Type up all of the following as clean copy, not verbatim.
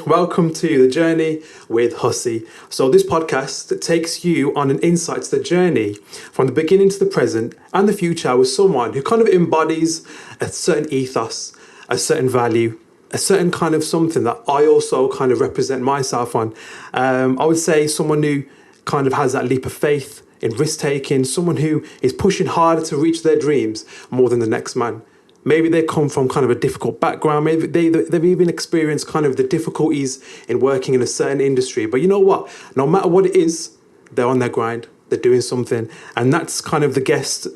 Welcome to the Journey with Hussy. So this podcast takes you on an insight to the journey from the beginning to the present and the future with someone who kind of embodies a certain ethos, a certain value, a certain kind of something that I also kind of represent myself on. I would say someone who kind of has that leap of faith in risk-taking, someone who is pushing harder to reach their dreams more than the next man. Maybe they come from kind of a difficult background. Maybe they've even experienced kind of the difficulties in working in a certain industry. But you know what? No matter what it is, they're on their grind. They're doing something. And that's kind of the guests,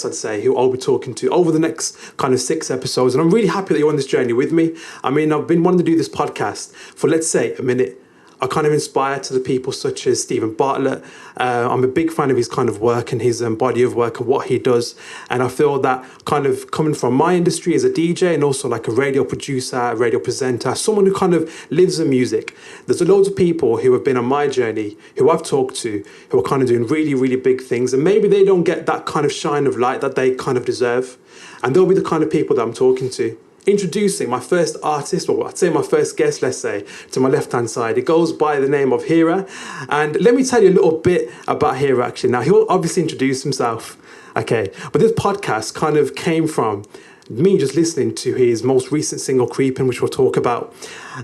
I'd say, who I'll be talking to over the next kind of 6 episodes. And I'm really happy that you're on this journey with me. I mean, I've been wanting to do this podcast for, let's say, a minute. I kind of inspire to the people such as Stephen Bartlett. I'm a big fan of his kind of work and his body of work and what he does. And I feel that kind of coming from my industry as a DJ and also like a radio producer, a radio presenter, someone who kind of lives in music. There's loads of people who have been on my journey, who I've talked to, who are kind of doing really, really big things. And maybe they don't get that kind of shine of light that they kind of deserve. And they'll be the kind of people that I'm talking to. Introducing my first artist, or I'd say my first guest, let's say, to my left-hand side. It goes by the name of Hira. And let me tell you a little bit about Hira, actually. Now, he'll obviously introduce himself, okay? But this podcast kind of came from me just listening to his most recent single, Creeping, which we'll talk about.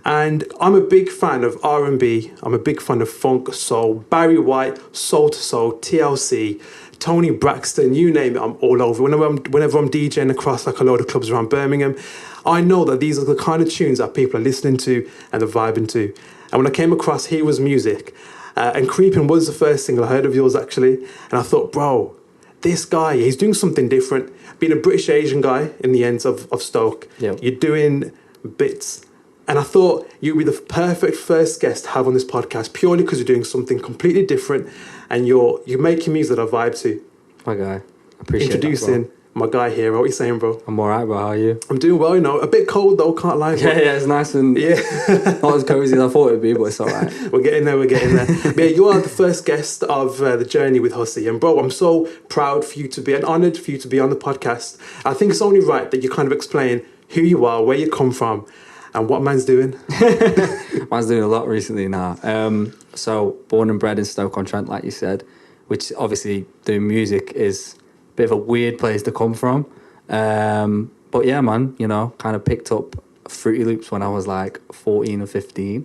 And I'm a big fan of R&B. I'm a big fan of funk, soul, Barry White, Soul to Soul, TLC, Tony Braxton, you name it, I'm all over. Whenever I'm DJing across like a load of clubs around Birmingham, I know that these are the kind of tunes that people are listening to and they're vibing to. And when I came across He Was Music, and Creeping was the first single I heard of yours, actually, and I thought, bro, this guy, he's doing something different. Being a British Asian guy in the ends of Stoke, Yep. You're doing bits. And I thought you'd be the perfect first guest to have on this podcast purely because you're doing something completely different and you're making music that I vibe to. My guy. Appreciate Introducing that, my guy here. What are you saying, bro? I'm alright, bro. How are you? I'm doing well, you know. A bit cold though, can't lie. Yeah, it's nice and not as cozy as I thought it'd be, but it's alright. We're getting there. But yeah, you are the first guest of the Journey with Hussy. And bro, I'm so proud for you to be, and honoured for you to be on the podcast. I think it's only right that you kind of explain who you are, where you come from, and what man's doing. Man's doing a lot recently now. So born and bred in Stoke-on-Trent, like you said, which obviously doing music is a bit of a weird place to come from. But yeah, man, you know, kind of picked up Fruity Loops when I was like 14 or 15,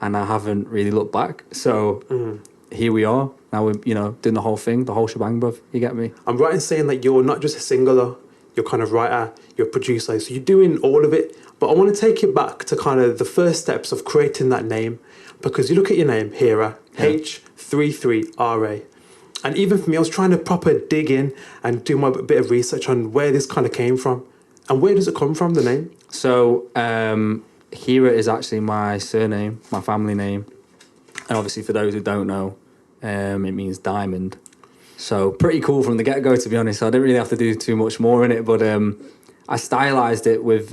and I haven't really looked back. So here we are. Now we're, you know, doing the whole thing, the whole shebang, bruv. You get me? I'm right in saying that you're not just a singer, you're kind of writer, you're a producer, so you're doing all of it. But I want to take it back to kind of the first steps of creating that name, because you look at your name, Hira, H33RA. And even for me, I was trying to proper dig in and do my bit of research on where this kind of came from. And where does it come from, the name? So Hira is actually my surname, my family name. And obviously for those who don't know, it means diamond. So pretty cool from the get-go, to be honest. I didn't really have to do too much more in it, but I stylized it with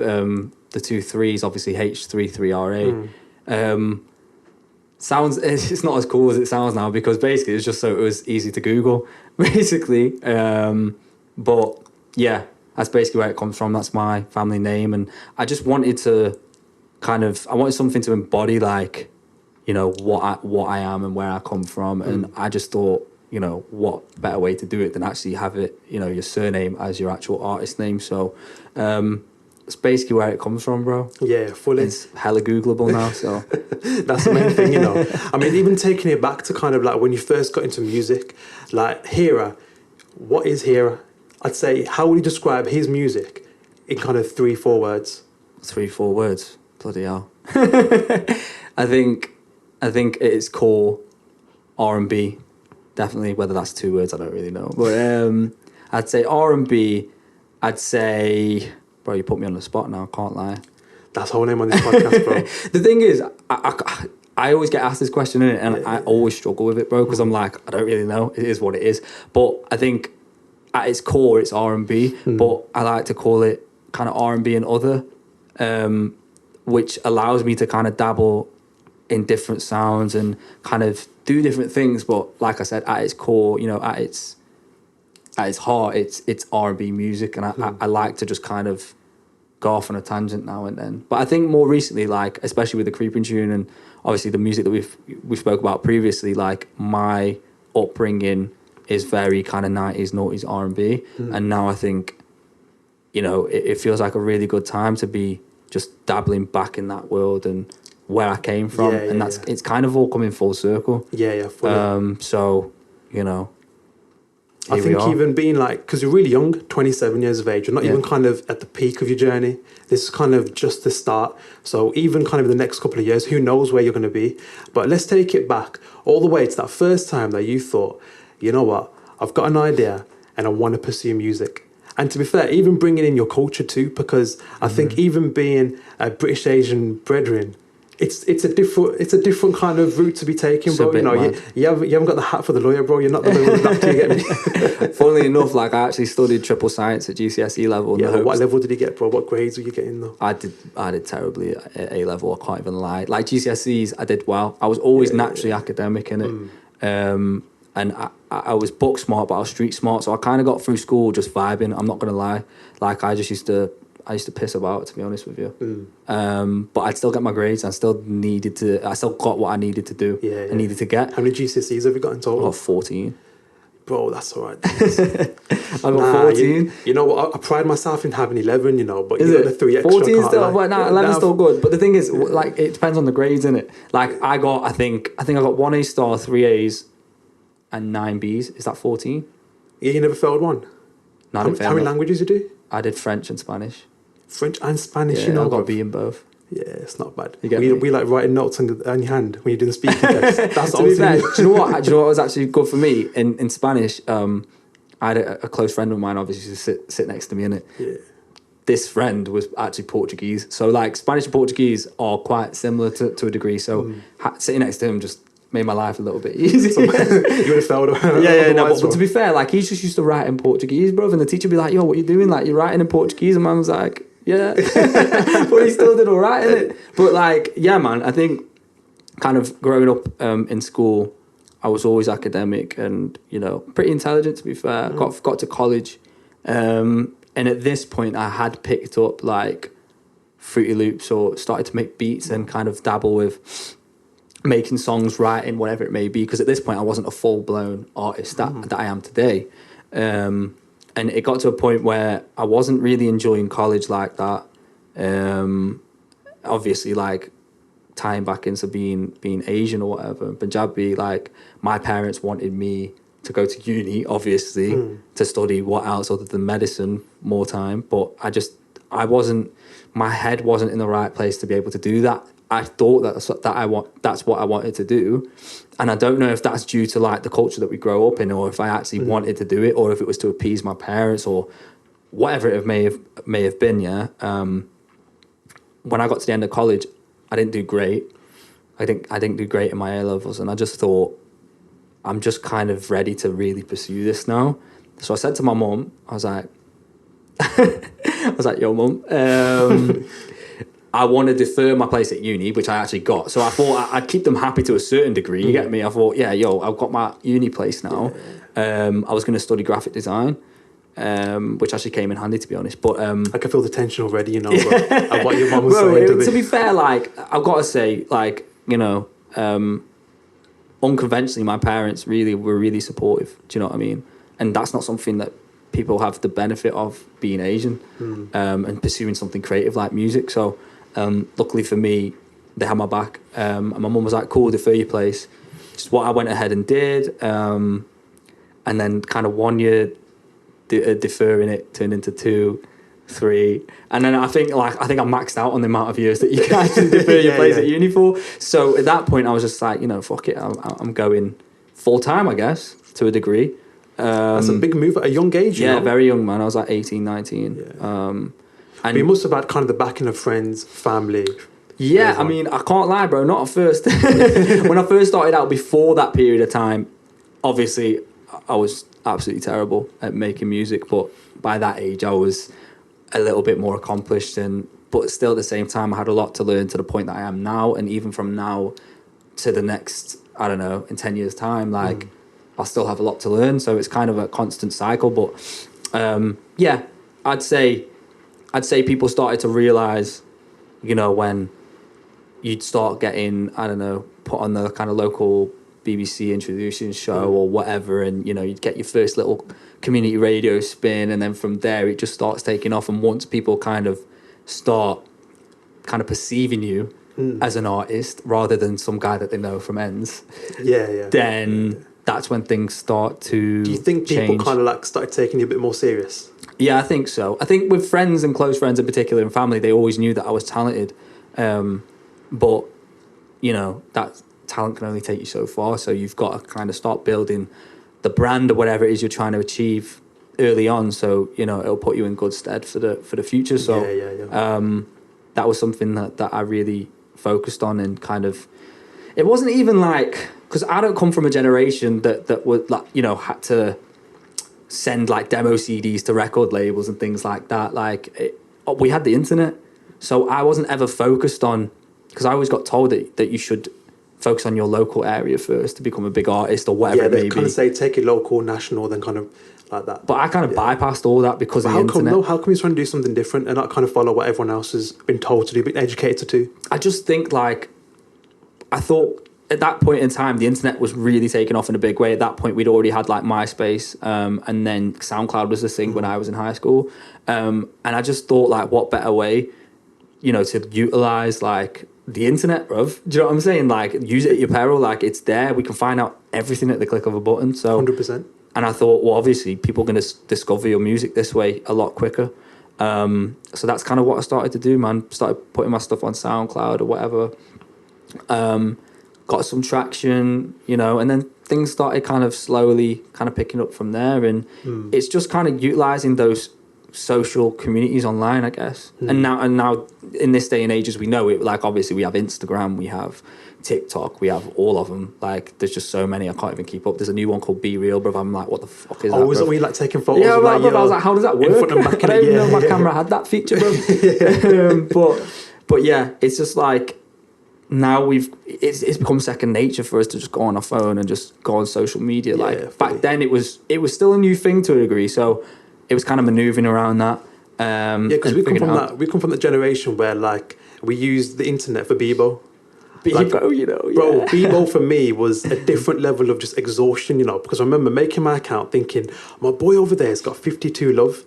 the 2 3s, obviously H33RA. It's not as cool as it sounds now, because basically it's just so it was easy to Google, basically. But yeah, that's basically where it comes from. That's my family name, and I just wanted to I wanted something to embody, like, you know, what I am and where I come from, and I just thought, you know, what better way to do it than actually have it, you know, your surname as your actual artist name. So it's basically where it comes from, bro. Yeah, fully. It's hella Googleable now, so. That's the main thing, you know. I mean, even taking it back to kind of like when you first got into music, like Hira, what is Hira? I'd say, how would you describe his music in kind of 3-4 words? 3-4 words? Bloody hell. I think at its core, R&B. Definitely, whether that's 2 words, I don't really know. But I'd say R&B, I'd say... Bro, you put me on the spot now, I can't lie. That's the whole name on this podcast, bro. The thing is, I always get asked this question, innit? And I always struggle with it, bro, because I'm like, I don't really know. It is what it is. But I think at its core, it's R&B, but I like to call it kind of R&B and other, which allows me to kind of dabble in different sounds and kind of do different things. But like I said, at its core, you know, at its heart, it's R&B music, and I like to just kind of go off on a tangent now and then. But I think more recently, like especially with the Creeping Tune and obviously the music that we spoke about previously, like my upbringing is very kind of 90s, noughties R&B, and now I think, you know, it feels like a really good time to be just dabbling back in that world and where I came from, and that's it's kind of all coming full circle. Fully. So, you know, I think even being like, because you're really young, 27 years of age, you're not even kind of at the peak of your journey. This is kind of just the start. So even kind of in the next couple of years, who knows where you're going to be. But let's take it back all the way to that first time that you thought, you know what, I've got an idea and I want to pursue music. And to be fair, even bringing in your culture too, because I think even being a British Asian brethren, it's a different kind of route to be taking, bro. You know, you haven't got the hat for the lawyer, bro. You're not the lawyer enough to get me. Funnily enough, like I actually studied triple science at GCSE level. Yeah, what level did you get, bro? What grades were you getting though? I did terribly at A level. I can't even lie. Like GCSEs, I did well. I was always naturally academic in it, and I was book smart, but I was street smart. So I kind of got through school just vibing. I'm not gonna lie. Like I used to piss about, to be honest with you. But I'd still get my grades. I still got what I needed to do. I needed to get. How many GCSEs have you got in total? I got 14. Bro, that's all right. I got 14. You know what? I pride myself in having 11, you know, but you got the 3 extra. 14 still, like, but 11's still good. But the thing is, like, it depends on the grades, innit? Like, I think I got 1 A star, 3 A's, and 9 B's. Is that 14? Yeah, you never failed one? No, how many languages you do? I did French and Spanish. French and Spanish, Yeah, you know. I got a B in both. Yeah, it's not bad. We like writing notes on your hand when you're doing the speaking test. That's to be fair, do you know what was actually good for me in Spanish? I had a close friend of mine, obviously, sit next to me in it. Yeah. This friend was actually Portuguese, so like Spanish and Portuguese are quite similar to a degree. So sitting next to him just made my life a little bit easier. You would have failed. But to be fair, like he just used to write in Portuguese, bro, and the teacher would be like, "Yo, what are you doing? Like you're writing in Portuguese," and man was like, "Yeah," but he still did all right in it. But like, yeah, man, I think kind of growing up in school, I was always academic and, you know, pretty intelligent, to be fair. Got to college, and at this point, I had picked up like Fruity Loops or started to make beats and kind of dabble with making songs, writing, whatever it may be, because at this point I wasn't a full-blown artist that I am today, and it got to a point where I wasn't really enjoying college like that. Obviously, like tying back into being Asian or whatever, Punjabi, like my parents wanted me to go to uni, obviously, to study what else other than medicine more time, but my head wasn't in the right place to be able to do that. I thought that's what I wanted to do, and I don't know if that's due to like the culture that we grow up in, or if I actually wanted to do it, or if it was to appease my parents, or whatever it may have been. Yeah. When I got to the end of college, I didn't do great. I didn't do great in my A levels, and I just thought I'm just kind of ready to really pursue this now. So I said to my mum, I was like, "Yo, mum." I want to defer my place at uni, which I actually got. So I thought I'd keep them happy to a certain degree. You get me? I thought, yeah, I've got my uni place now. I was going to study graphic design, which actually came in handy, to be honest. But I can feel the tension already, you know. But what your mum was saying to be fair, like I've got to say, like, you know, unconventionally, my parents were really supportive. Do you know what I mean? And that's not something that people have the benefit of being Asian and pursuing something creative like music. So luckily for me, they had my back. And my mum was like, "Cool, defer your place." Just what I went ahead and did. And then kind of 1 year deferring it turned into 2, 3. And then I think I maxed out on the amount of years that you can actually defer your place at uni for. So at that point, I was just like, you know, fuck it. I'm going full time, I guess, to a degree. That's a big move at a young age, you know? Very young, man. I was like 18, 19. Yeah. And you must have had kind of the backing of friends, family. Yeah, I mean, I can't lie, bro. Not at first. When I first started out, before that period of time, obviously, I was absolutely terrible at making music. But by that age, I was a little bit more accomplished. But still, at the same time, I had a lot to learn to the point that I am now. And even from now to the next, I don't know, in 10 years' time, like, I'll still have a lot to learn. So it's kind of a constant cycle. But yeah, I'd say I'd say people started to realize, you know, when you'd start getting, I don't know, put on the kind of local BBC introducing show or whatever, and, you know, you'd get your first little community radio spin, and then from there it just starts taking off. And once people kind of start kind of perceiving you as an artist rather than some guy that they know from ends, then that's when things start to Do you think people change. kind of like started taking you a bit more serious? Yeah, I think so. I think with friends and close friends in particular and family, they always knew that I was talented. But, you know, that talent can only take you so far. So you've got to kind of start building the brand or whatever it is you're trying to achieve early on. So, you know, it'll put you in good stead for the future. So that was something that I really focused on, and kind of, it wasn't even like, because I don't come from a generation that would, like, you know, had to send like demo CDs to record labels and things like that. Like we had the internet, so I wasn't ever focused on, because I always got told that you should focus on your local area first to become a big artist or whatever it may be. Yeah, they kind of say take it local, national, then kind of like that. But I kind of bypassed all that because of the internet. How come you're trying to do something different and not kind of follow what everyone else has been told to do, been educated to? I just think, like, I thought at that point in time, the internet was really taking off in a big way. At that point, we'd already had like MySpace, and then SoundCloud was the thing when I was in high school. And I just thought, like, what better way, you know, to utilize like the internet, bruv? Do you know what I'm saying? Like, use it at your peril. Like, it's there. We can find out everything at the click of a button. So 100%. And I thought, well, obviously, people are going to discover your music this way a lot quicker. So that's kind of what I started to do, man. Started putting my stuff on SoundCloud or whatever. Got some traction, you know, and then things started kind of slowly kind of picking up from there. And it's just kind of utilizing those social communities online, I guess. And now in this day and age, as we know it, like, obviously we have Instagram, we have TikTok, we have all of them. Like, there's just so many, I can't even keep up. There's a new one called Be Real, bro. I'm like, what the fuck is that? Oh, is it where you like taking photos? Yeah, like, I was like, how does that work? I don't even know if my camera had that feature, bro. But yeah, it's just like, now it's become second nature for us to just go on our phone and just go on social media. Like, back then it was still a new thing to a degree, so it was kind of maneuvering around that. Because we come from that generation where, like, we used the internet for Bebo. Bebo, you know, bro, Bebo for me was a different level of just exhaustion, you know, because I remember making my account thinking, my boy over there has got 52 love.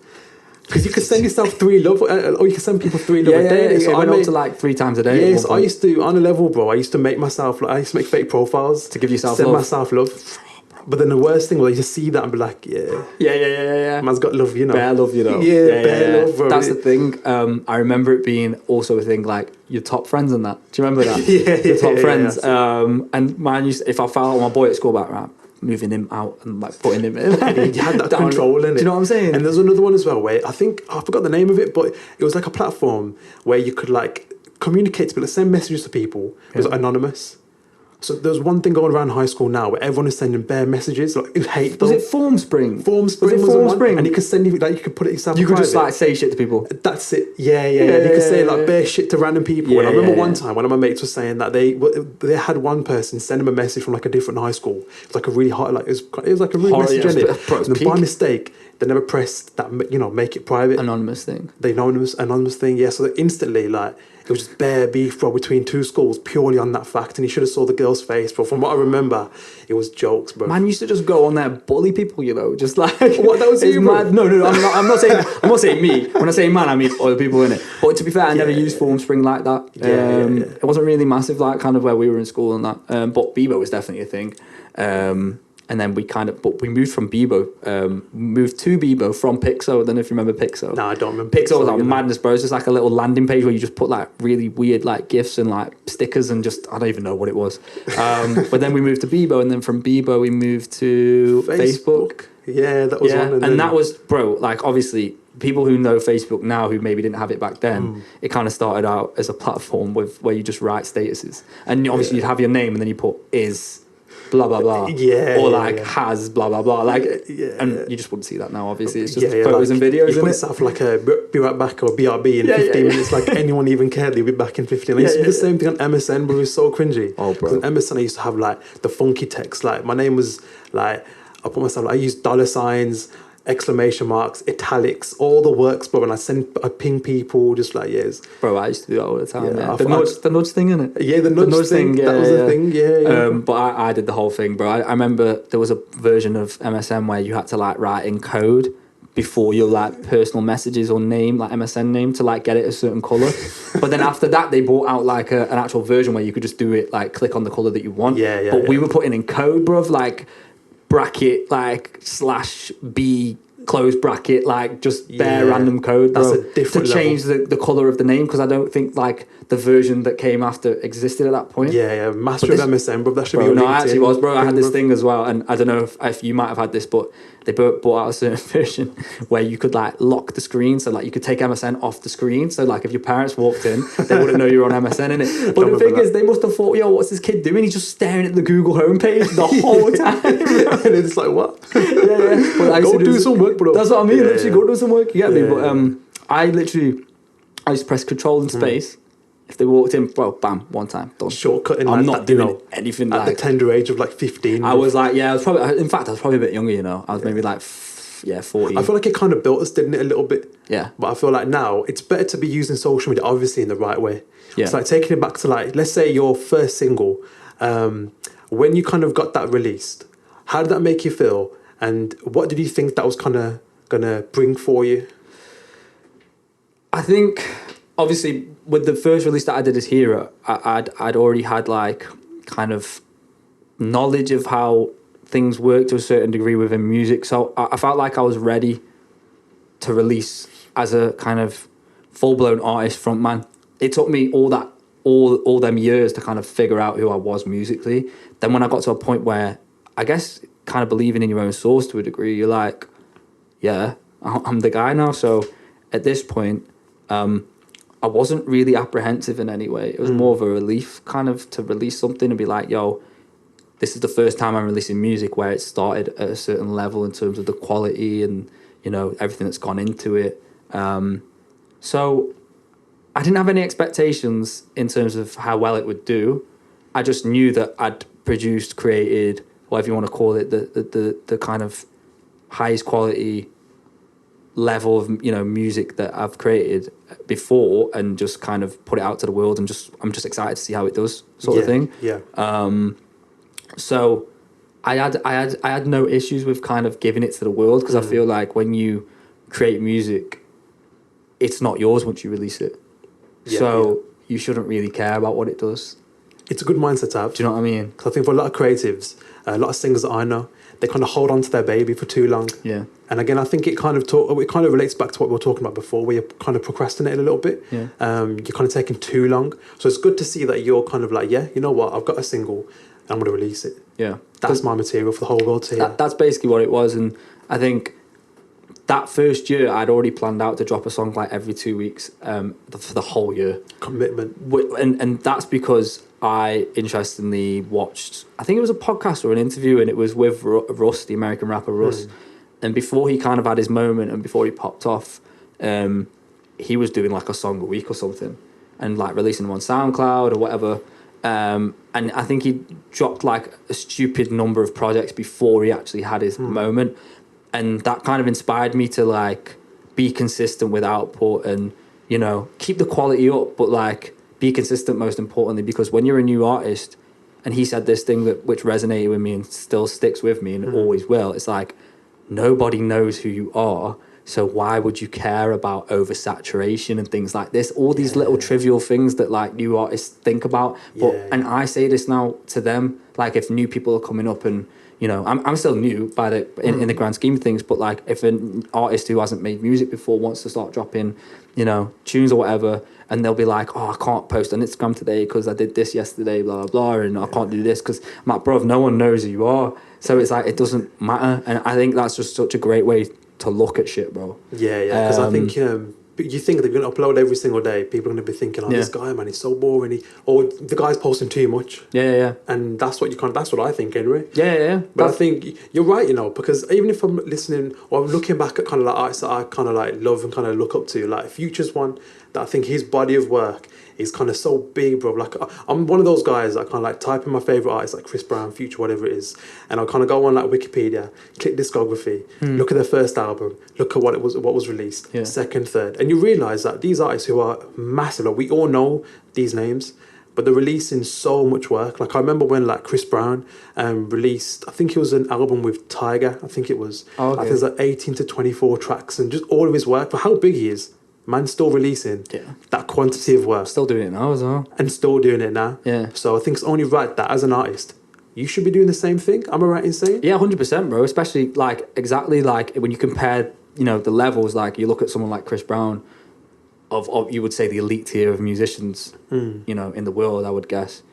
Because you could send yourself 3 love, or you can send people 3 love a day. So I went up to like 3 times a day. Yeah, so I used to, on a level, bro, I used to make fake profiles. To give yourself send love. Myself love. But then the worst thing was, you just see that and be like, yeah. Man's got love, you know. Bare love, you know. Bare love, bro. That's the thing. I remember it being also a thing, like, your top friends and that. Do you remember that? Your top friends. And man, if I found out my boy at school, about right, moving him out and like putting him in. You had that control in it. Do you know what I'm saying? And there's another one as well where I forgot the name of it, but it was like a platform where you could like communicate to people, send messages to people. It was anonymous. So there's one thing going around high school now where everyone is sending bare messages. Like, it was hateful. Was it Formspring? Formspring was one, and you could send like, you could put it yourself. You could just like say shit to people. That's it. Yeah. You could say like bare shit to random people. And I remember one time one of my mates was saying that they had one person send him a message from like a different high school. It was like a really hot, like it was like a rude message in it. And then by mistake, they never pressed that, you know, make it private. Anonymous thing. The anonymous thing. Yeah. So instantly, like, it was just bare beef, bro, between 2 schools purely on that fact. And you should have saw the girl's face, bro. From what I remember, it was jokes, bro. Man used to just go on there, bully people, you know, just like... What, that was you, bro? No, I'm not saying me. When I say man, I mean other people in it. But to be fair, I never used Formspring like that. It wasn't really massive, like, kind of where we were in school and that. But Bebo was definitely a thing. And then we moved from Bebo, moved to Bebo from Pixo. I don't know if you remember Pixo. No, I don't remember Pixo. Was like madness, bro. It's just like a little landing page where you just put like really weird like GIFs and like stickers and just, I don't even know what it was. But then we moved to Bebo, and then from Bebo we moved to Facebook. Yeah, that was one. And that was, bro, like, obviously people who know Facebook now who maybe didn't have it back then, it kind of started out as a platform where you just write statuses. And obviously you'd have your name and then you put is... blah blah blah, has blah blah blah, like, and you just wouldn't see that now. Obviously, it's just photos and videos. You put yourself like a be right back or BRB in 15 minutes. Like, anyone even cared, they'd be back in 15. I used to do the same thing on MSN, but it was so cringy. Oh, bro. On MSN, I used to have like the funky text. Like, my name was like, I put myself, like, I used $signs. exclamation marks, italics, all the works, bro. And I ping people just like, yes. Bro, I used to do that all the time. Yeah, Yeah. The nudge thing, innit? Yeah, the nudge thing. Yeah, that was the thing. Yeah. But I did the whole thing, bro. I remember there was a version of MSN where you had to like write in code before your like personal messages or name, like MSN name, to like get it a certain color. But then after that, they brought out like an actual version where you could just do it, like click on the color that you want. Yeah. But we were putting in code, bro, like bracket like /B close bracket, like just bare random code, bro. That's a different to change the color of the name, because I don't think like the version that came after existed at that point. Yeah. Master of MSN, bro. That should be Bro, your no, LinkedIn. I actually was, bro. I had this bro. thing as well, and I don't know if you might have had this, but they brought out a certain version where you could like lock the screen, so like you could take MSN off the screen, so like if your parents walked in, they wouldn't know you were on MSN, innit? But the thing is, they must have thought, yo, what's this kid doing? He's just staring at the Google homepage the whole time. And it's like, what? Yeah. But I Go do some work, bro. That's what I mean. Yeah, Literally, go do some work. You get me? But Yeah. I used to press Control and space. If they walked in, bro, bam, one time, done. Shortcutting. I'm like not that, doing anything at like the tender age of like 15. I was like, yeah, I was probably a bit younger, you know. I was maybe like, 40. I feel like it kind of built us, didn't it, a little bit? Yeah. But I feel like now it's better to be using social media, obviously, in the right way. Yeah. It's like taking it back to like, let's say your first single, when you kind of got that released, how did that make you feel? And what did you think that was kind of going to bring for you? I think, obviously, with the first release that I did as Hero, I'd already had like kind of knowledge of how things work to a certain degree within music. So I felt like I was ready to release as a kind of full-blown artist frontman. It took me all them years to kind of figure out who I was musically. Then when I got to a point where, I guess, kind of believing in your own source to a degree, you're like, yeah, I'm the guy now. So at this point, I wasn't really apprehensive in any way. It was more of a relief kind of to release something and be like, yo, this is the first time I'm releasing music where it started at a certain level in terms of the quality and, you know, everything that's gone into it. So I didn't have any expectations in terms of how well it would do. I just knew that I'd produced, created, whatever you want to call it, the kind of highest quality level of, you know, music that I've created before, and just kind of put it out to the world, and I'm just excited to see how it does, sort of thing. Yeah. So I had no issues with kind of giving it to the world, because I feel like when you create music, it's not yours once you release it. You shouldn't really care about what it does. It's a good mindset to have. Do you know what I mean? Because I think for a lot of creatives, a lot of singers that I know, they kind of hold on to their baby for too long. Yeah. And again, I think it kind of relates back to what we were talking about before, where you're kind of procrastinating a little bit. Yeah. You're kind of taking too long. So it's good to see that you're kind of like, yeah, you know what, I've got a single, I'm going to release it. Yeah. That's my material for the whole world to hear. That's basically what it was. And I think that first year, I'd already planned out to drop a song like every 2 weeks for the whole year. Commitment. And that's because I interestingly watched, I think it was a podcast or an interview, and it was with Russ, the American rapper Russ. And before he kind of had his moment and before he popped off, he was doing like a song a week or something, and like releasing them on SoundCloud or whatever. And I think he dropped like a stupid number of projects before he actually had his moment. And that kind of inspired me to like be consistent with output and, you know, keep the quality up, but like be consistent most importantly, because when you're a new artist, and he said this thing which resonated with me and still sticks with me and always will, it's like, nobody knows who you are, so why would you care about oversaturation and things like this? All these little trivial things that like new artists think about. But and I say this now to them, like if new people are coming up, and you know, I'm still new in the grand scheme of things, but like if an artist who hasn't made music before wants to start dropping, you know, tunes or whatever, and they'll be like, oh, I can't post on Instagram today because I did this yesterday, blah, blah, blah, and I can't do this because, I'm like, bro, no one knows who you are. So it's like, it doesn't matter. And I think that's just such a great way to look at shit, bro. Yeah, because I think you think they're going to upload every single day. People are going to be thinking, this guy, man, he's so boring. Or the guy's posting too much. Yeah. And that's what that's what I think anyway. Yeah. But I think you're right, you know, because even if I'm listening or I'm looking back at kind of like artists that I kind of like love and kind of look up to, like Future's one, that I think his body of work is kind of so big, bro. Like I'm one of those guys that kind of like type in my favorite artists like Chris Brown, Future, whatever it is, and I'll kind of go on like Wikipedia, click discography, look at their first album, look at what was released, second, third, and you realize that these artists who are massive, like we all know these names, but they're releasing so much work. Like I remember when like Chris Brown released, I think it was an album with Tiger. I think it was. Oh, okay. I think it's like 18 to 24 tracks and just all of his work. For how big he is, man's still releasing that quantity of work. Still doing it now as well. And still doing it now. Yeah. So I think it's only right that as an artist, you should be doing the same thing. Am I right in saying? Yeah, 100%, bro. Especially like exactly like when you compare, you know, the levels. Like you look at someone like Chris Brown, of you would say the elite tier of musicians, you know, in the world, I would guess,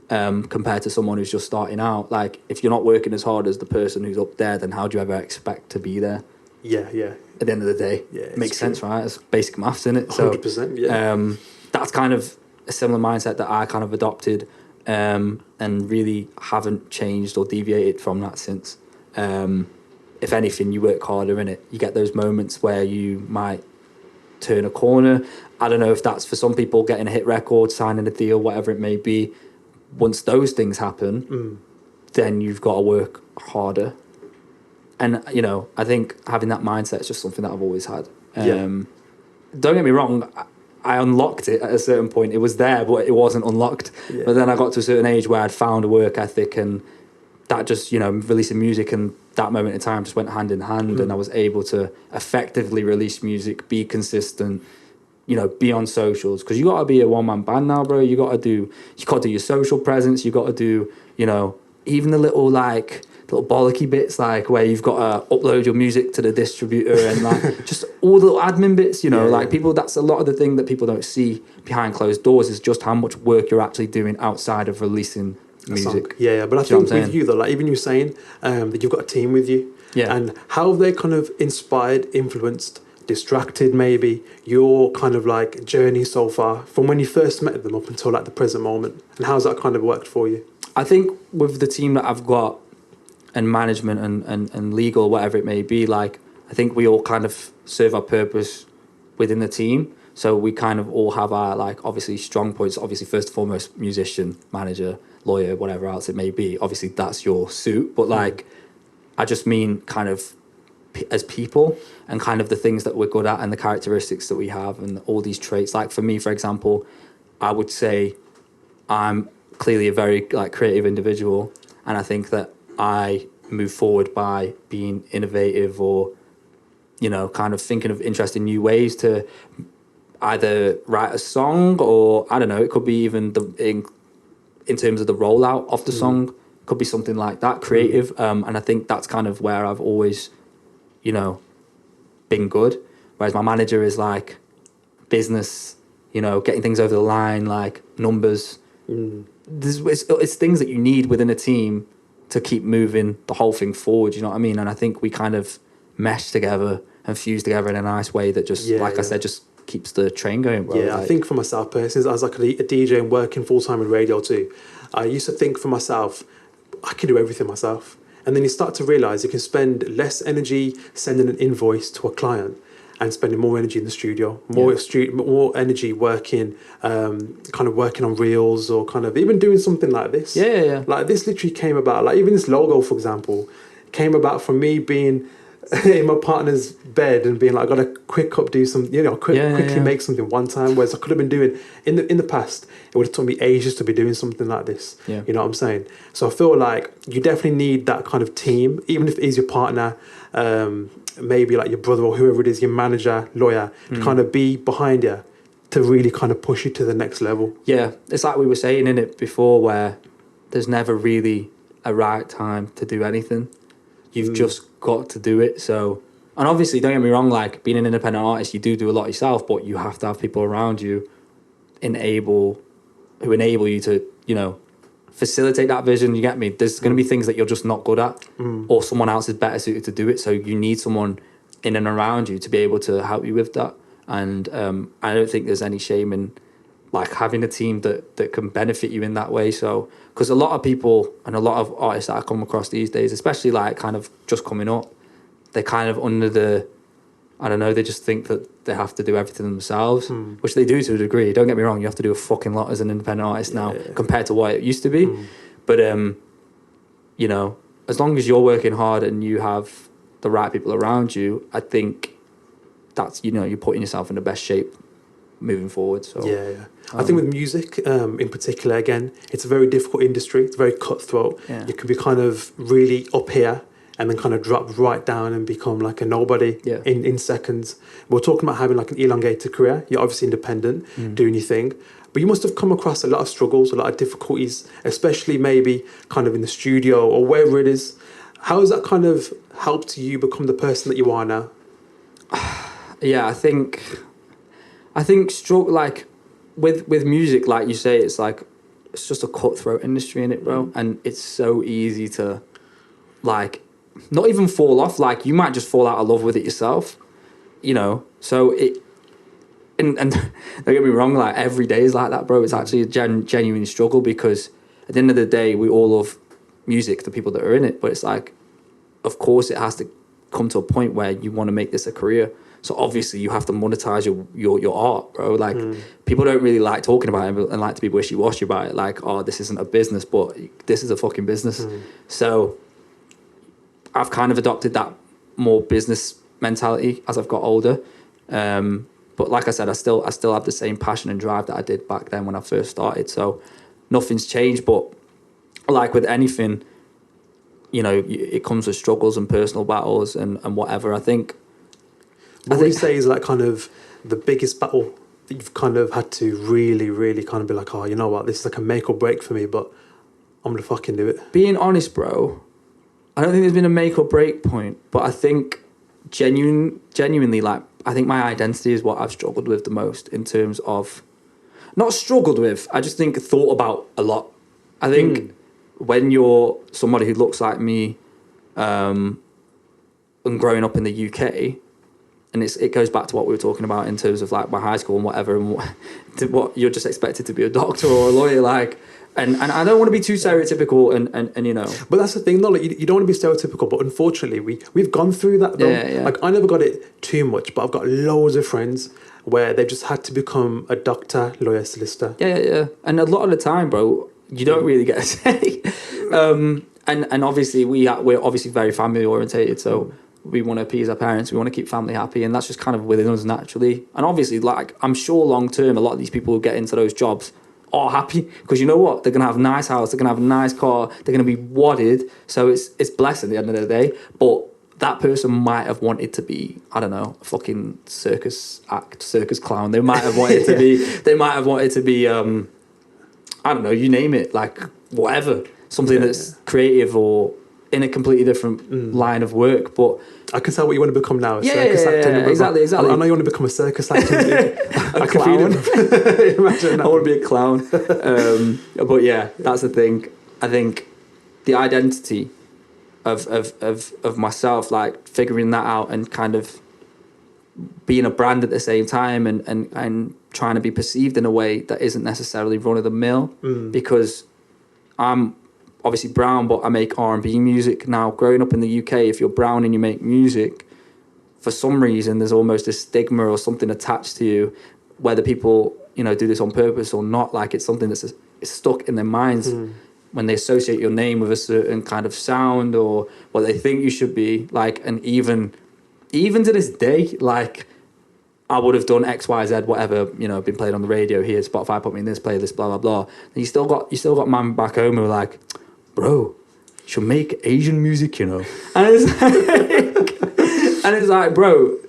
compared to someone who's just starting out. Like if you're not working as hard as the person who's up there, then how do you ever expect to be there? Yeah, yeah. At the end of the day, it makes sense, right? It's basic maths, isn't it? So 100%, yeah. That's kind of a similar mindset that I kind of adopted, and really haven't changed or deviated from that since. If anything, you work harder in it. You get those moments where you might turn a corner. I don't know if that's for some people getting a hit record, signing a deal, whatever it may be. Once those things happen, then you've got to work harder. And, you know, I think having that mindset is just something that I've always had. Don't get me wrong, I unlocked it at a certain point. It was there, but it wasn't unlocked. Yeah. But then I got to a certain age where I'd found a work ethic, and that just, you know, releasing music and that moment in time just went hand in hand, and I was able to effectively release music, be consistent, you know, be on socials. Because you got to be a one-man band now, bro. You got to do your social presence. You got to do, you know, even the little bollocky bits, like where you've got to upload your music to the distributor and like just all the little admin bits, you know, people, that's a lot of the thing that people don't see behind closed doors, is just how much work you're actually doing outside of releasing music. Yeah, but I think with you though, like even you saying that you've got a team with you, and how have they kind of inspired, influenced, distracted maybe your kind of like journey so far from when you first met them up until like the present moment, and how's that kind of worked for you? I think with the team that I've got and management and legal, whatever it may be, like I think we all kind of serve our purpose within the team. So we kind of all have our like obviously strong points. Obviously, first and foremost, musician, manager, lawyer, whatever else it may be. Obviously, that's your suit. But like, I just mean kind of as people and kind of the things that we're good at and the characteristics that we have and all these traits. Like for me, for example, I would say I'm clearly a very like creative individual, and I think that I move forward by being innovative or, you know, kind of thinking of interesting new ways to either write a song, or I don't know, it could be even in terms of the rollout of the song, could be something like that, creative. And I think that's kind of where I've always, you know, been good. Whereas my manager is like business, you know, getting things over the line, like numbers. It's things that you need within a team to keep moving the whole thing forward, you know what I mean? And I think we kind of mesh together and fuse together in a nice way that just, I said, just keeps the train going, bro. Yeah, like, I think for myself personally, as like a DJ and working full-time in radio too, I used to think for myself, I can do everything myself. And then you start to realise you can spend less energy sending an invoice to a client and spending more energy in the studio, more energy working, kind of working on reels, or kind of even doing something like this. Yeah. Like this literally came about, like even this logo, for example, came about from me being in my partner's bed and being like, I got to do some, you know, quickly make something one time, whereas I could have been doing in the past, it would have took me ages to be doing something like this. You know what I'm saying? So I feel like you definitely need that kind of team, even if it is your partner, maybe like your brother or whoever it is, your manager, lawyer, to kind of be behind you to really kind of push you to the next level. Yeah, it's like we were saying in it before, where there's never really a right time to do anything. You've just got to do it. So, and obviously, don't get me wrong, like being an independent artist, you do a lot yourself, but you have to have people around you who enable you to, you know, facilitate that vision. You get me? There's going to be things that you're just not good at, or someone else is better suited to do it. So you need someone in and around you to be able to help you with that. And I don't think there's any shame in like having a team that can benefit you in that way. So, because a lot of people and a lot of artists that I come across these days, especially like kind of just coming up, they're kind of under the I don't know, they just think that they have to do everything themselves, which they do to a degree. Don't get me wrong, you have to do a fucking lot as an independent artist now compared to what it used to be. But, you know, as long as you're working hard and you have the right people around you, I think that's, you know, you're putting yourself in the best shape moving forward. So I think with music in particular, again, it's a very difficult industry. It's very cutthroat. You can be kind of really up here and then kind of drop right down and become like a nobody in seconds. We're talking about having like an elongated career. You're obviously independent, doing your thing. But you must have come across a lot of struggles, a lot of difficulties, especially maybe kind of in the studio or wherever it is. How has that kind of helped you become the person that you are now? Yeah, I think like with music, like you say, it's like it's just a cutthroat industry in it, bro. And it's so easy to like not even fall off. Like you might just fall out of love with it yourself, you know. So it and don't get me wrong, like every day is like that, bro. It's actually a genuine struggle because at the end of the day, we all love music, the people that are in it. But it's like, of course, it has to come to a point where you want to make this a career. So obviously you have to monetize your art, bro. Like people don't really like talking about it and like to be wishy-washy about it. Like, oh, this isn't a business, but this is a fucking business. So I've kind of adopted that more business mentality as I've got older. But like I said, I still have the same passion and drive that I did back then when I first started. So nothing's changed. But like with anything, you know, it comes with struggles and personal battles and whatever. I think. What would you say is like kind of the biggest battle that you've kind of had to really, really kind of be like, oh, you know what, this is like a make or break for me, but I'm gonna fucking do it. Being honest, bro, I don't think there's been a make or break point, but I think genuinely, like, I think my identity is what I've struggled with the most in terms of, not struggled with, I just think thought about a lot. I think when you're somebody who looks like me and growing up in the UK, and it goes back to what we were talking about in terms of like my high school and whatever, and what you're just expected to be a doctor or a lawyer, like, and I don't want to be too stereotypical and you know. But that's the thing, though. Like, you don't want to be stereotypical, but unfortunately, we've gone through that. Though. Yeah. Like I never got it too much, but I've got loads of friends where they've just had to become a doctor, lawyer, solicitor. Yeah. And a lot of the time, bro, you don't really get a say. And obviously we're obviously very family orientated, so. We want to appease our parents, we want to keep family happy, and that's just kind of within us naturally. And obviously, like, I'm sure long term, a lot of these people who get into those jobs are happy because you know what? They're going to have a nice house, they're going to have a nice car, they're going to be wadded. So it's blessed at the end of the day. But that person might have wanted to be, I don't know, a fucking circus clown. They might have wanted to be, I don't know, you name it, like whatever, something that's creative or in a completely different line of work. But I can tell what you want to become now. Circus actor. Exactly. I know you want to become a circus actor. I can feel it. Imagine that. I want to be a clown. But yeah, that's the thing. I think the identity of myself, like figuring that out and kind of being a brand at the same time and trying to be perceived in a way that isn't necessarily run of the mill, because I'm obviously brown, but I make R&B music. Now, growing up in the UK, if you're brown and you make music, for some reason, there's almost a stigma or something attached to you, whether people, you know, do this on purpose or not. Like, it's something that's stuck in their minds when they associate your name with a certain kind of sound or what they think you should be. Like, and even to this day, like, I would have done X, Y, Z, whatever, you know, been played on the radio here, Spotify put me in this playlist, blah, blah, blah. And you still got man back home who are like, bro, you should make Asian music, you know. And it's like, bro,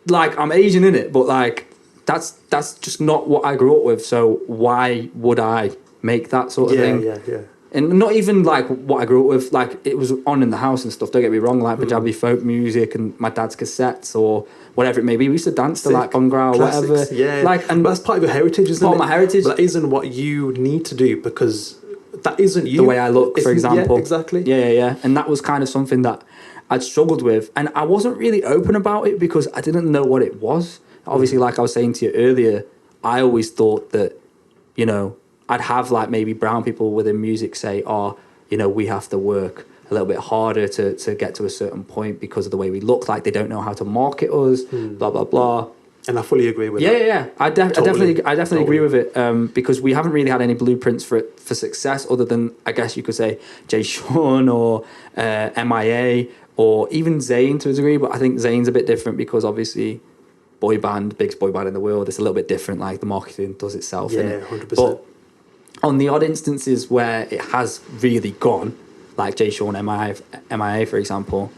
like, I'm Asian in it, but like that's just not what I grew up with. So why would I make that sort of thing? Yeah. And not even like what I grew up with, like it was on in the house and stuff, don't get me wrong, like Punjabi folk music and my dad's cassettes or whatever it may be. We used to dance to like Bhangra or whatever. Yeah. Like, and that's part of your heritage, isn't it? Part of my heritage. But that isn't what you need to do because that isn't you. The way I look, for example. Yeah, exactly. Yeah. And that was kind of something that I'd struggled with. And I wasn't really open about it because I didn't know what it was. Obviously, like I was saying to you earlier, I always thought that, you know, I'd have like maybe brown people within music say, oh, you know, we have to work a little bit harder to get to a certain point because of the way we look. Like they don't know how to market us, blah blah blah. And I fully agree with that. that. Yeah. I definitely agree with it. Because we haven't really had any blueprints for success other than, I guess you could say, Jay Sean or MIA or even Zayn to a degree. But I think Zayn's a bit different because obviously boy band, biggest boy band in the world. It's a little bit different. Like the marketing does itself. Yeah, 100%. But on the odd instances where it has really gone, like Jay Sean, MIA, for example,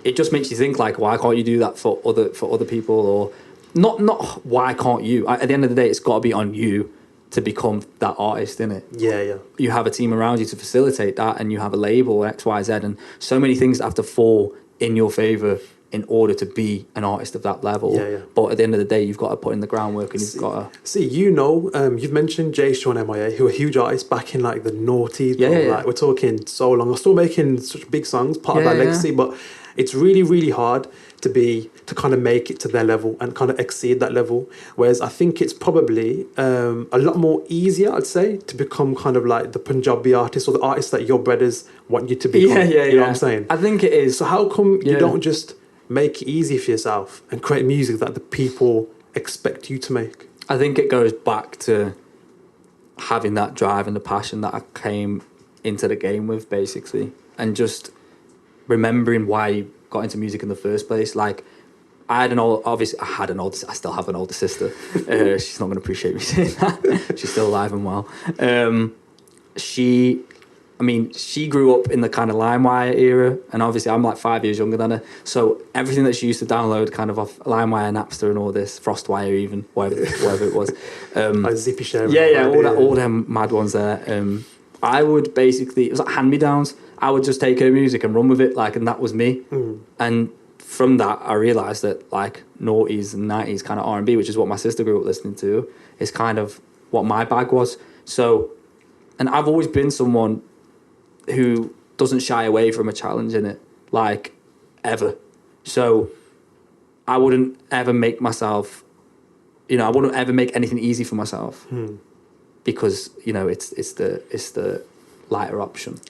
it just makes you think like, why can't you do that for other people? Or not why can't you? At the end of the day, it's got to be on you to become that artist, innit? Yeah. You have a team around you to facilitate that, and you have a label, X, Y, Z, and so many things that have to fall in your favour in order to be an artist of that level. Yeah. But at the end of the day, you've got to put in the groundwork, and you've got to... See, you've mentioned Jay Sean, MIA, who are huge artists back in like the noughties. Yeah. Like we're talking so long. They're still making such big songs, part of that legacy, but it's really, really hard to kind of make it to their level and kind of exceed that level. Whereas I think it's probably a lot more easier, I'd say, to become kind of like the Punjabi artist or the artist that your brothers want you to become. You know what I'm saying? I think it is. So how come you don't just make it easy for yourself and create music that the people expect you to make? I think it goes back to having that drive and the passion that I came into the game with, basically, and just remembering why you got into music in the first place. Like, I still have an older sister. She's not going to appreciate me saying that. She's still alive and well. She grew up in the kind of LimeWire era, and obviously I'm like 5 years younger than her. So everything that she used to download kind of off LimeWire, Napster and all this, FrostWire even, whatever it was. Like Zippy Share. All them mad ones there. I would basically, it was like hand-me-downs. I would just take her music and run with it, like, and that was me. And from that, I realised that like noughties and 90s kind of R&B, which is what my sister grew up listening to, is kind of what my bag was. So, and I've always been someone who doesn't shy away from a challenge in it, like, ever. So I wouldn't ever make myself, I wouldn't ever make anything easy for myself because, it's the lighter option.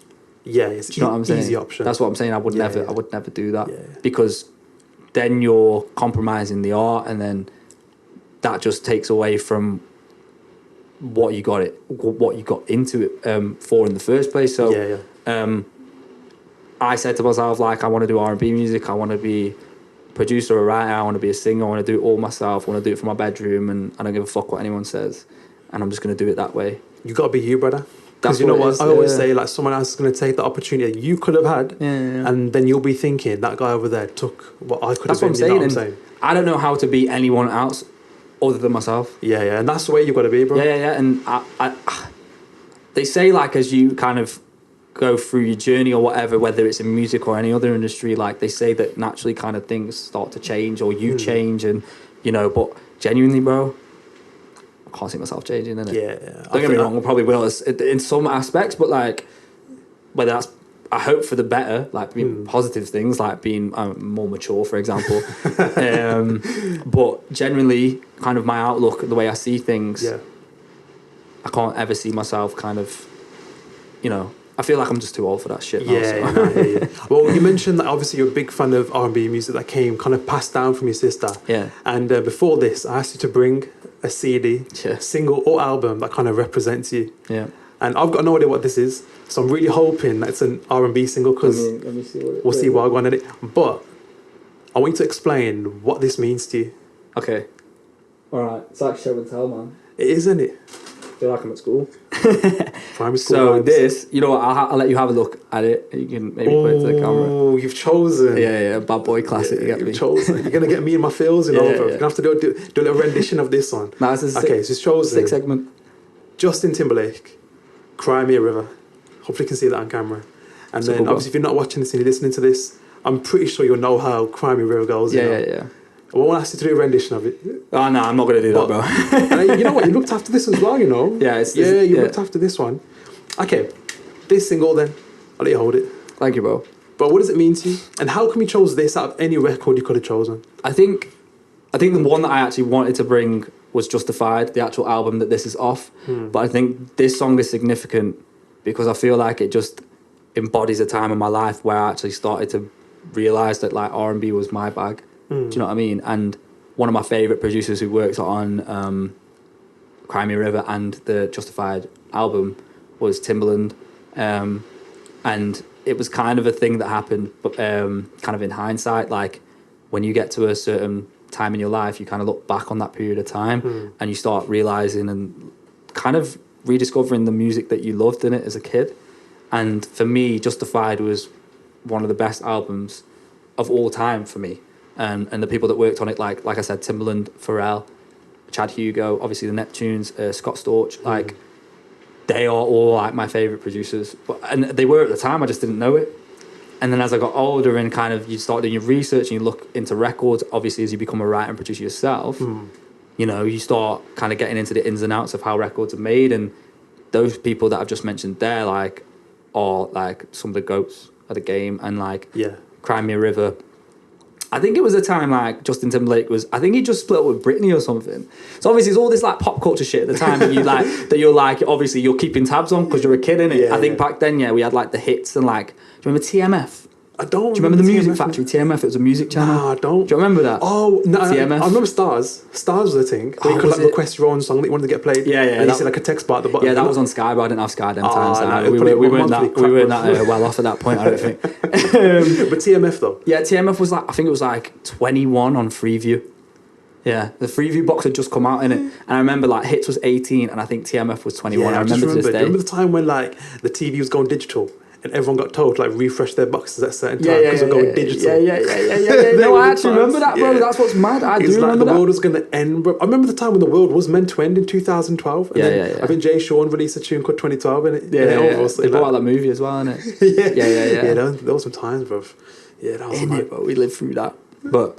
Yeah, it's do you know what I'm saying? Easy option. That's what I'm saying. I would never do that because then you're compromising the art, and then that just takes away from what you got into it for in the first place. So I said to myself, like, I want to do R&B music. I want to be a producer, a writer. I want to be a singer. I want to do it all myself. I want to do it from my bedroom, and I don't give a fuck what anyone says. And I'm just going to do it that way. You got to be you, brother. Because you know what, I always say, like, someone else is going to take the opportunity that you could have had, and then you'll be thinking, that guy over there took what I could have been. That's what I'm saying. I don't know how to be anyone else other than myself. Yeah, and that's the way you've got to be, bro. Yeah, and they say, like, as you kind of go through your journey or whatever, whether it's in music or any other industry, like, they say that naturally kind of things start to change, or you change, and, but genuinely, bro, I can't see myself changing, innit? Yeah. Don't get me wrong, I probably will in some aspects, but, like, whether that's, I hope for the better, like being positive things, like being more mature, for example. But generally, kind of my outlook, the way I see things, I can't ever see myself kind of, I feel like I'm just too old for that shit now. I hear you. Well, you mentioned that obviously you're a big fan of R&B music that came kind of passed down from your sister. Yeah. And before this, I asked you to bring a CD, single or album that kind of represents you. Yeah. And I've got no idea what this is, so I'm really hoping that it's an R&B single, because let me see what we'll see what I want in it. But I want you to explain what this means to you. Okay. All right. It's like show and tell, man. It is, isn't it? I feel like I'm at school. Primary school. So vibes. this, I'll let you have a look at it. You can maybe put it to the camera. Oh, you've chosen. Yeah, bad boy classic. Yeah, you've chosen. You're gonna get me in my feels, You're gonna have to do a little rendition of this one. No, this is okay. So it's chosen. 6 segment. Justin Timberlake, "Cry Me a River." Hopefully you can see that on camera. And then obviously if you're not watching this and you're listening to this, I'm pretty sure you'll know how "Cry Me a River" goes. Yeah. I won't ask you to do a rendition of it. Oh no, I'm not going to do that, bro. And you know what? You looked after this as well, Yeah, you looked after this one. Okay, this single then. I'll let you hold it. Thank you, bro. But what does it mean to you? And how come you chose this out of any record you could have chosen? I think the one that I actually wanted to bring was Justified, the actual album that this is off. But I think this song is significant because I feel like it embodies a time in my life where I actually started to realize that like R&B was my bag. Do you know what I mean? And one of my favorite producers who works on Cry Me a River and the Justified album was Timbaland. And it was kind of a thing that happened, but kind of in hindsight, like when you get to a certain time in your life, you kind of look back on that period of time and you start realizing and kind of rediscovering the music that you loved in it as a kid. And for me, Justified was one of the best albums of all time for me. And the people that worked on it, like I said, Timbaland, Pharrell, Chad Hugo, obviously the Neptunes, Scott Storch, like they are all like my favorite producers. And they were at the time, I just didn't know it. And then as I got older and kind of you start doing your research and you look into records, obviously as you become a writer and producer yourself, you know, you start kind of getting into the ins and outs of how records are made. And those people that I've just mentioned there, like, are like some of the goats of the game. And like, Cry Me a River, I think it was a time like Justin Timberlake was, I think he just split up with Britney or something. So obviously it's all this like pop culture shit at the time that you like, that you're like, obviously you're keeping tabs on because you're a kid, innit? I think back then, we had like the hits and like, do you remember TMF? I don't. Do you remember the Music Factory? TMF, it was a music channel. Nah, I don't. Do you remember that? Oh, no. TMF? I remember Stars. Stars was a thing. Where you could like request your own song that you wanted to get played. Yeah. And you see like a text bar at the bottom. Yeah, that was on Sky, but I didn't have Sky them times. No, we weren't that well off at that point, I don't think. But TMF though? Yeah, TMF was like, I think it was like 21 on Freeview. Yeah, the Freeview box had just come out in it. And I remember like Hits was 18 and I think TMF was 21. I remember to this day. Remember the time when like the TV was going digital? And everyone got told to like refresh their boxes at a certain time because they're going digital. Yeah. No, I actually remember that, bro. That's what's mad. I do remember the that. world was going to end, bro. I remember the time when the world was meant to end in 2012. And then I think Jay Sean released a tune called 2012 and it They brought out that movie as well, innit? Yeah, there was some times, bro. Yeah, that was it, bro. We lived through that. But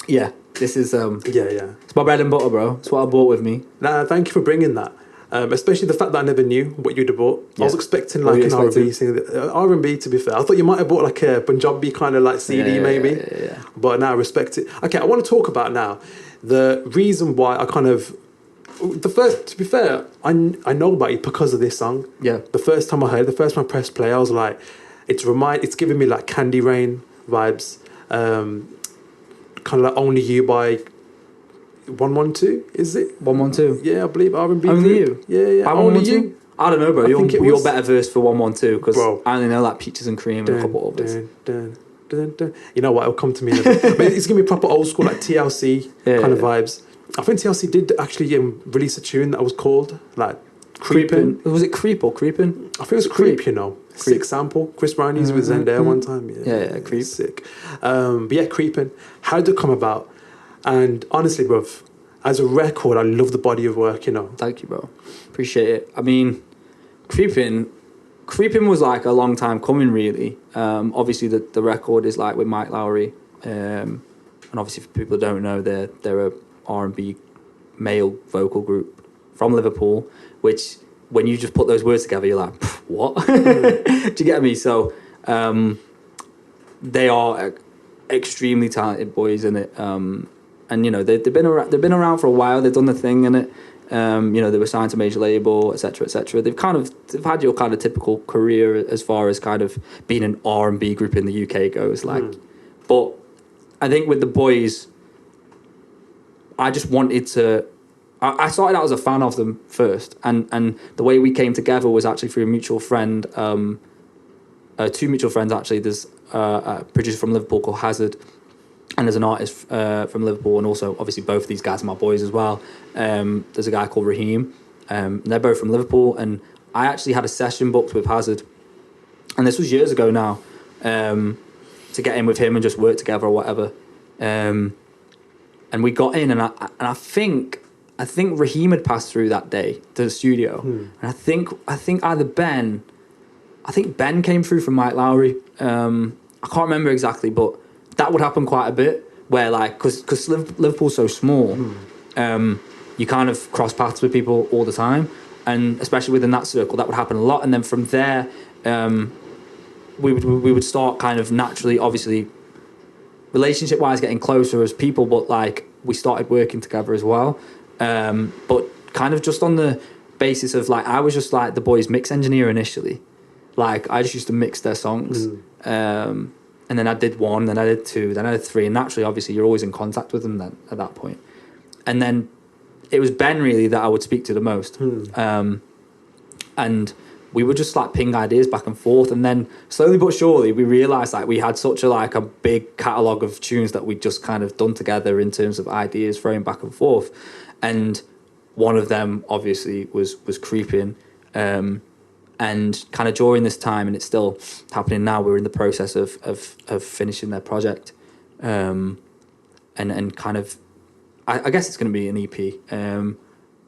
yeah, this is it's my bread and butter, bro. It's what I bought with me. Nah, thank you for bringing that. Especially the fact that I never knew what you'd have bought. I was expecting like an R&B thing. R&B, to be fair. I thought you might have bought like a Punjabi kind of like CD maybe. Yeah. But now I respect it. Okay, I want to talk about now the reason why I kind of... to be fair, I know about it because of this song. Yeah. The first time I heard it, the first time I pressed play, I was like, it's giving me like Candy Rain vibes. Kind of like Only You by... 112, is it? 112? Yeah, I believe R&B. Only You? Yeah. By Only 112? You? I don't know, bro. You're better versed for 112 because I only know like Peaches and Cream and a couple others. You know what? It'll come to me in a bit. But it's going to be proper old school, like TLC kind of vibes. I think TLC did actually release a tune that was called like Creepin'. Was it Creep or Creepin'? I think it was Creep, you know. Sick sample. Chris Brown used with Zendaya one time. Yeah, Creep. Sick. But yeah, Creepin'. How did it come about? And honestly, bruv, as a record, I love the body of work, you know. Thank you, bro. Appreciate it. I mean, Creepin' was like a long time coming, really. Obviously, the record is like with Mic Lowry. And obviously, for people who don't know, they're a R&B male vocal group from Liverpool, which when you just put those words together, you're like, what? Do you get me? So they are extremely talented boys in it. And you know they've been around for a while. They've done the thing in it. You know, they were signed to a major label, etc., etc. They've had your kind of typical career as far as kind of being an R&B group in the UK goes. But I think with the boys, I just wanted to. I started out as a fan of them first, and the way we came together was actually through a mutual friend. Two mutual friends actually. There's a producer from Liverpool called Hazard. And there's an artist from Liverpool, and also obviously both of these guys are my boys as well. There's a guy called Raheem. And they're both from Liverpool, and I actually had a session booked with Hazard, and this was years ago now, to get in with him and just work together or whatever. And we got in, and I think Raheem had passed through that day to the studio, and I think either Ben came through from Mic Lowry. I can't remember exactly, but that would happen quite a bit, where like, because Liverpool's so small, you kind of cross paths with people all the time, and especially within that circle, that would happen a lot. And then from there, we would start kind of naturally, obviously, relationship-wise, getting closer as people, but like we started working together as well. But kind of just on the basis of like, I was just like the boys' mix engineer initially. Like, I just used to mix their songs. And then I did one, then I did two, then I did three. And naturally, obviously, you're always in contact with them then at that point. And then it was Ben, really, that I would speak to the most. And we would just, like, ping ideas back and forth. And then slowly but surely, we realised, like, we had such a big catalogue of tunes that we'd just kind of done together in terms of ideas, throwing back and forth. And one of them, obviously, was Creeping. And kind of during this time, and it's still happening now, we're in the process of finishing their project. And kind of, I guess it's going to be an EP.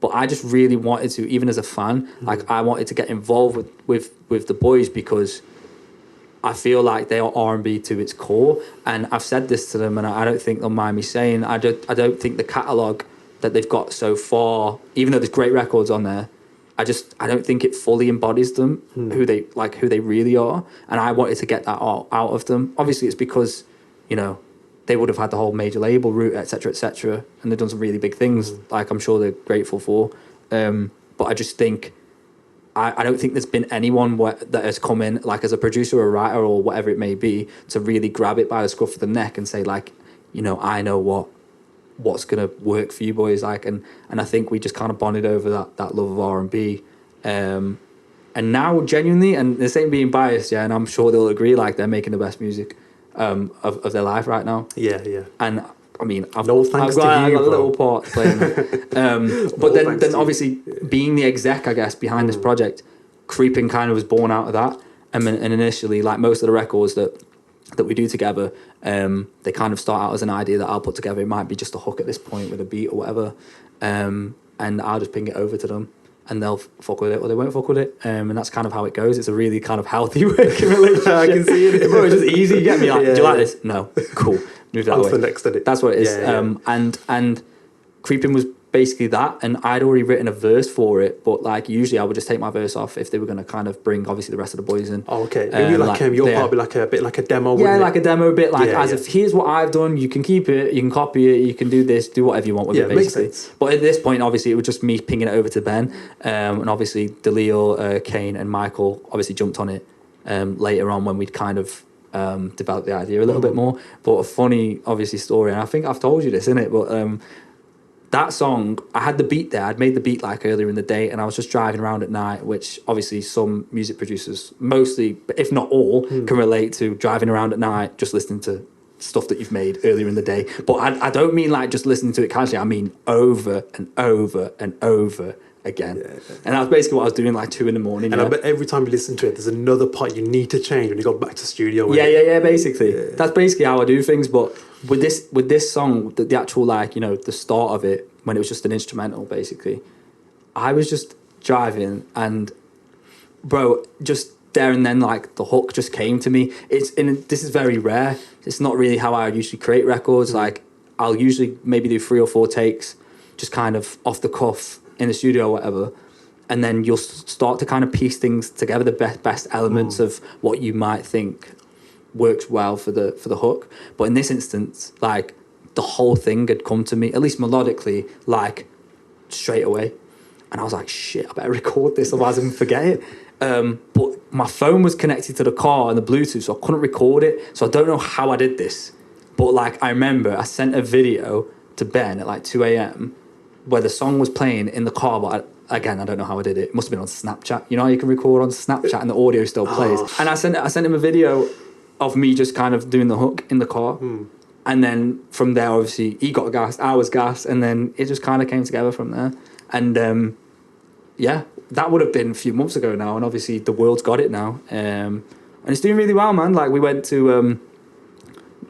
But I just really wanted to, even as a fan, like, I wanted to get involved with the boys, because I feel like they are R&B to its core. And I've said this to them, and I don't think they'll mind me saying, I don't think the catalogue that they've got so far, even though there's great records on there, I don't think it fully embodies them, who they really are. And I wanted to get that out of them. Obviously, it's because, you know, they would have had the whole major label route, etc., and they've done some really big things, like I'm sure they're grateful for. But I just think, I don't think there's been anyone that has come in, like, as a producer or a writer or whatever it may be, to really grab it by the scruff of the neck and say, like, you know, I know what's gonna work for you boys, like, and I think we just kind of bonded over that love of R&B, and now genuinely, and this ain't being biased, yeah, and I'm sure they'll agree, like, they're making the best music of their life right now. Yeah. And I mean, I've got a little part playing it. But then obviously being the exec, I guess, behind this project, Creeping kind of was born out of that. And initially, like most of the records that we do together, they kind of start out as an idea that I'll put together. It might be just a hook at this point with a beat or whatever, and I'll just ping it over to them, and they'll fuck with it or they won't fuck with it, and that's kind of how it goes. It's a really kind of healthy working relationship. I can see it. Bro, it's just easy. You get me? Like, do you like this? No. Cool. Move that way. The next edit. That's what it is. And Creeping was basically that, and I'd already written a verse for it, but like usually I would just take my verse off if they were going to kind of bring obviously the rest of the boys in. Oh, okay. Maybe your part would be like a bit like a demo. Yeah, like a demo bit, like if here's what I've done, you can keep it, you can copy it, you can do this, do whatever you want with it, basically. Makes sense. But at this point, obviously, it was just me pinging it over to Ben, and obviously Dalil, Kane, and Michael obviously jumped on it later on when we'd kind of developed the idea a little bit more. But a funny, obviously, story, and I think I've told you this, innit? But that song, I had the beat there. I'd made the beat like earlier in the day, and I was just driving around at night, which obviously some music producers, mostly, if not all, can relate to driving around at night, just listening to stuff that you've made earlier in the day. But I don't mean like just listening to it casually. I mean over and over and over again. Yeah. And that's basically what I was doing, like 2 a.m. And I bet every time you listen to it, there's another part you need to change when you go back to studio. Yeah, basically. Yeah. That's basically how I do things. But with this song, the actual, like, you know, the start of it, when it was just an instrumental, basically, I was just driving and, bro, just there and then, like, the hook just came to me. This is very rare. It's not really how I usually create records. Like, I'll usually maybe do 3 or 4 takes, just kind of off the cuff in the studio or whatever, and then you'll start to kind of piece things together, the best elements of what you might think works well for the hook. But in this instance, like, the whole thing had come to me, at least melodically, like, straight away. And I was like, shit, I better record this, otherwise I'm going to forget it. But my phone was connected to the car and the Bluetooth, so I couldn't record it. So I don't know how I did this. But, like, I remember I sent a video to Ben at, like, 2 a.m. where the song was playing in the car, but I don't know how I did it. It must have been on Snapchat. You know how you can record on Snapchat and the audio still plays. And I sent him a video of me just kind of doing the hook in the car. And then from there, obviously, he got gassed, I was gassed, and then it just kind of came together from there. And yeah, that would have been a few months ago now, and obviously the world's got it now. And it's doing really well, man. Like, we went to,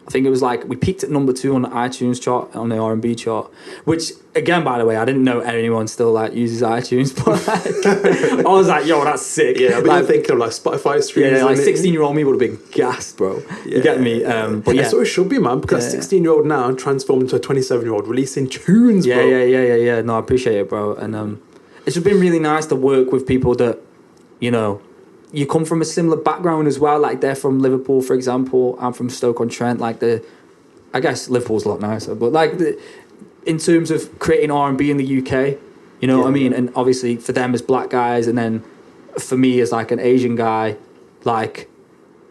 I think it was like, we peaked at number 2 on the iTunes chart, on the R&B chart, which, again, by the way, I didn't know anyone still, like, uses iTunes, but, like, I was like, yo, that's sick. Yeah, but like, thinking of, like, Spotify streams. Yeah, like, 16-year-old me would have been gassed, bro. Yeah. You get me? But yeah. So it should be, man, because 16-year-old now transformed into a 27-year-old releasing tunes, bro. Yeah. No, I appreciate it, bro. And it's just been really nice to work with people that, you know, you come from a similar background as well. Like, they're from Liverpool, for example. I'm from Stoke-on-Trent. Like, I guess Liverpool's a lot nicer, but like, in terms of creating R&B in the UK, you know what I mean? And obviously for them as black guys, and then for me as like an Asian guy, like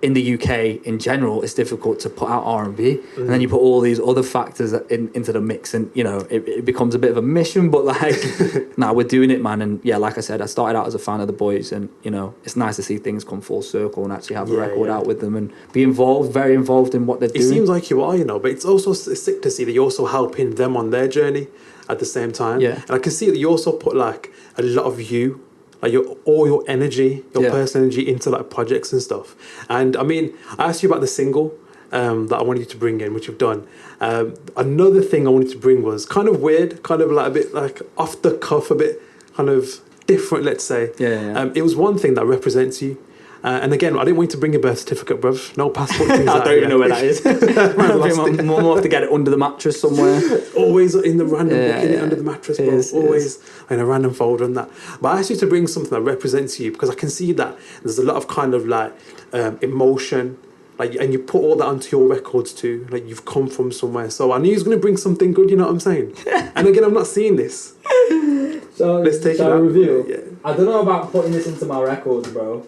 in the UK in general, it's difficult to put out R&B, and then you put all these other factors into the mix, and you know it becomes a bit of a mission. But like, nah, we're doing it, man. And yeah, like I said, I started out as a fan of the boys, and you know it's nice to see things come full circle and actually have a record out with them and be involved, very involved in what they're doing. It seems like you are, you know, but it's also sick to see that you're also helping them on their journey at the same time. Yeah, and I can see that you also put like a lot of you. Like all your energy, your personal energy into like projects and stuff. And I mean, I asked you about the single that I wanted you to bring in, which you've done. Another thing I wanted to bring was kind of weird, kind of like a bit like off the cuff, a bit kind of different, let's say. It was one thing that represents you. And again, I didn't want you to bring your birth certificate, bruv. No passport. I don't even know where that is. My mum will have to get it under the mattress somewhere. Always in the random book, in it under the mattress, bro. Always in a random folder and that. But I asked you to bring something that represents you because I can see that there's a lot of kind of like emotion, like, and you put all that onto your records too. Like you've come from somewhere. So I knew he was going to bring something good. You know what I'm saying? And again, I'm not seeing this. So let's take it out. Review. Yeah. I don't know about putting this into my records, bro.